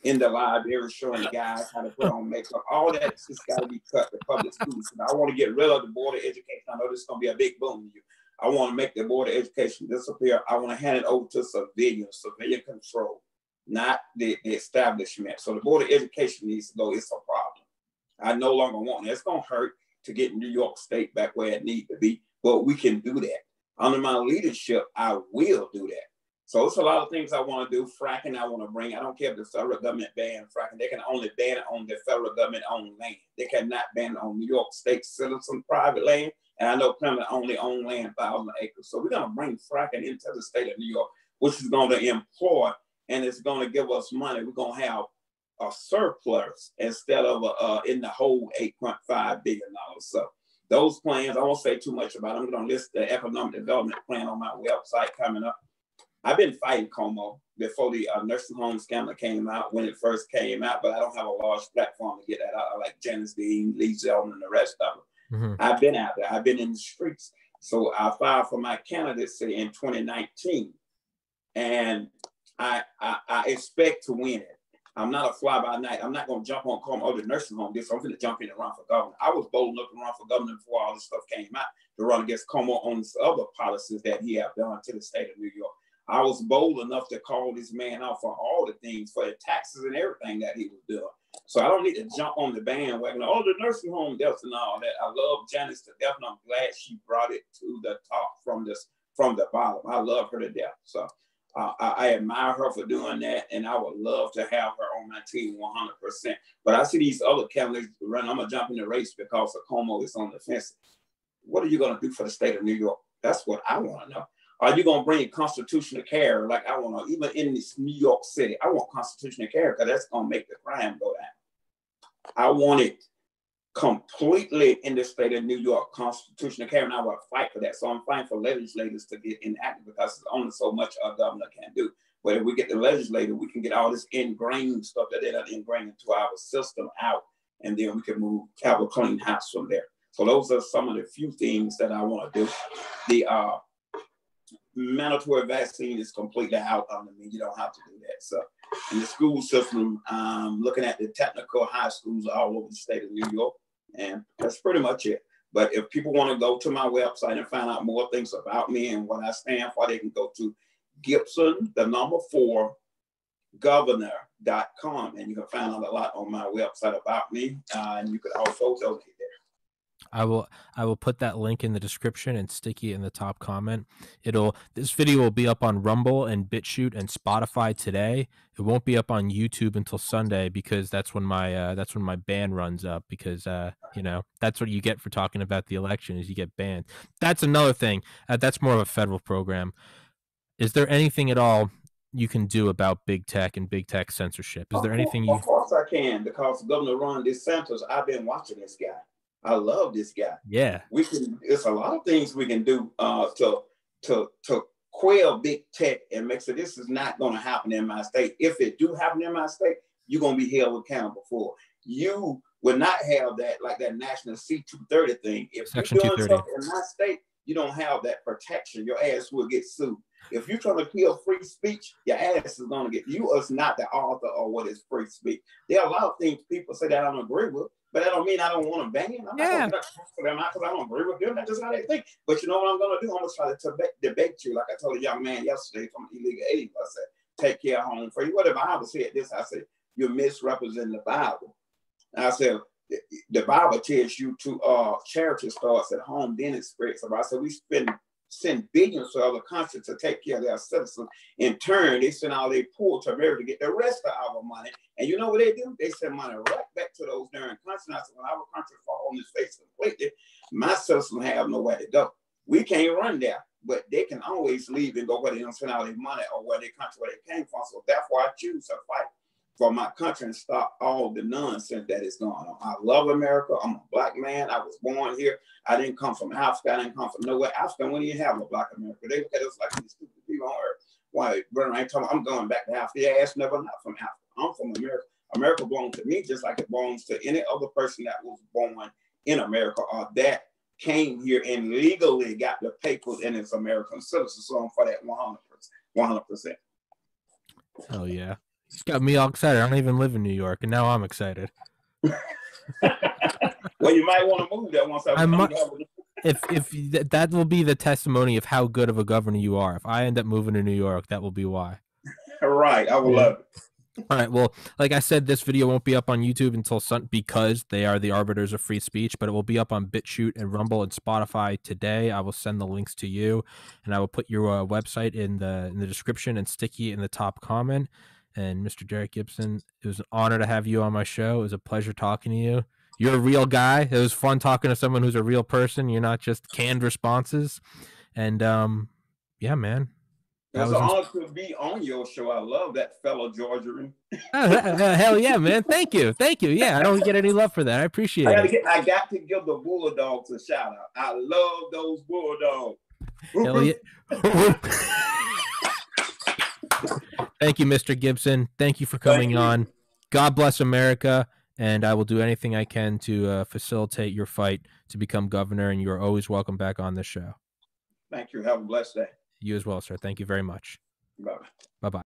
Speaker 2: in the library showing guys how to put on makeup. All that's just got to be cut to public schools. And I want to get rid of the Board of Education. I know this is going to be a big boom to you. I want to make the Board of Education disappear. I want to hand it over to civilian control, not the establishment. So the Board of Education needs to go. It's a problem. I no longer want it. It's going to hurt to get New York State back where it needs to be, but we can do that. Under my leadership, I will do that. So it's a lot of things I want to do. Fracking, I want to bring. I don't care if the federal government bans fracking. They can only ban it on the federal government-owned land. They cannot ban it on New York State citizen private land. And I know Pentagon only own land 1,000 acres. So we're going to bring fracking into the state of New York, which is going to employ, and it's going to give us money. We're going to have a surplus instead of in the whole $8.5 billion. So those plans, I won't say too much about them. I'm going to list the economic development plan on my website coming up. I've been fighting Como before the nursing home scandal came out, when it first came out, but I don't have a large platform to get that out. I like Janice Dean, Lee Zeldin, and the rest of them. Mm-hmm. I've been out there. I've been in the streets. So I filed for my candidacy in 2019, and I expect to win it. I'm not a fly by night. I'm not going to jump on Como, the nursing home. I'm going to jump in and run for governor. I was bold enough to run for governor before all this stuff came out, to run against Como on other policies that he have done to the state of New York. I was bold enough to call this man out for all the things, for the taxes and everything that he was doing. So I don't need to jump on the bandwagon. Oh, the nursing home deaths and all that. I love Janice to death, and I'm glad she brought it to the top from the bottom. I love her to death. So I admire her for doing that, and I would love to have her on my team 100%. But I see these other candidates run. I'm going to jump in the race because Como is on the fence. What are you going to do for the state of New York? That's what I want to know. Are you going to bring constitutional care? Like I want to, even in this New York City, I want constitutional care because that's going to make the crime go down. I want it completely in the state of New York, constitutional care, and I will fight for that. So I'm fighting for legislators to get enacted because there's only so much a governor can do. But if we get the legislator, we can get all this ingrained stuff that they're not ingrained into our system out, and then we can have a clean house from there. So those are some of the few things that I want to do. The mandatory vaccine is completely out on me. You don't have to do that. So in the school system, looking at the technical high schools all over the state of New York, and that's pretty much it. But if people want to go to my website and find out more things about me and what I stand for, they can go to Gibson, 4, governor.com, and you can find out a lot on my website about me. And you could also donate there.
Speaker 1: I will put that link in the description and stick it in the top comment. This video will be up on Rumble and BitChute and Spotify today. It won't be up on YouTube until Sunday because that's when my ban runs up, because that's what you get for talking about the election, is you get banned. That's another thing. That's more of a federal program. Is there anything at all you can do about big tech and big tech censorship? Is there anything you?
Speaker 2: Of course I can, because Governor Ron DeSantis, I've been watching this guy. I love this guy.
Speaker 1: Yeah,
Speaker 2: it's a lot of things we can do to quell big tech and make sure this is not going to happen in my state. If it do happen in my state, you're going to be held accountable for. You will not have that, like that national C-230 thing. If
Speaker 1: Section
Speaker 2: you're doing
Speaker 1: 230
Speaker 2: something in my state, you don't have that protection. Your ass will get sued. If you're trying to kill free speech, your ass is going to get, you is not the author of what is free speech. There are a lot of things people say that I don't agree with, but that don't mean I don't want to ban. I'm not going to for them because I don't agree with them. That's just how they think. But you know what I'm going to do? I'm going to try to debate you. Like I told a young man yesterday from illegal aid. I said, take care home free. What the Bible said this? I said, you're misrepresenting the Bible. And I said, the Bible tells you to charity starts at home, then it spreads. So I said, we send billions to other countries to take care of their citizens. In turn, they send all their poor to America to get the rest of our money. And you know what they do? They send money right back to those darn countries. And I said, when our country fall on its face completely, my citizens have nowhere to go. We can't run there, but they can always leave and go where they don't spend all their money or where their country where they came from. So therefore, I choose to fight for my country and stop all the nonsense that is going on. I love America. I'm a black man. I was born here. I didn't come from Africa. I didn't come from nowhere. Africa wouldn't even have a black America. They look at us like these stupid people on earth. Why, brother, I ain't talking, I'm going back to Africa. Your ass never not from Africa. I'm from America. America belongs to me just like it belongs to any other person that was born in America or that came here and legally got the papers and is American citizen. So I'm for that 100%.
Speaker 1: Hell yeah. It's got me all excited. I don't even live in New York, and now I'm excited.
Speaker 2: Well, you might want to move there once I become governor.
Speaker 1: If that will be the testimony of how good of a governor you are. If I end up moving to New York, that will be why.
Speaker 2: Right. I will love it.
Speaker 1: All right. Well, like I said, this video won't be up on YouTube until because they are the arbiters of free speech, but it will be up on BitChute and Rumble and Spotify today. I will send the links to you, and I will put your website in the description and stick you in the top comment. And Mr. Derek Gibson, it was an honor to have you on my show. It was a pleasure talking to you. You're a real guy. It was fun talking to someone who's a real person. You're not just canned responses. And yeah, man.
Speaker 2: It was an honor to be on your show. I love that fellow Georgian.
Speaker 1: Hell yeah, man. Thank you. Yeah, I don't get any love for that. I appreciate it.
Speaker 2: I got to give the Bulldogs a shout out. I love those Bulldogs.
Speaker 1: Hell yeah. Thank you, Mr. Gibson. Thank you for coming on. God bless America, and I will do anything I can to facilitate your fight to become governor, and you're always welcome back on this show.
Speaker 2: Thank you. Have a blessed day.
Speaker 1: You as well, sir. Thank you very much.
Speaker 2: Bye-bye.
Speaker 1: Bye-bye.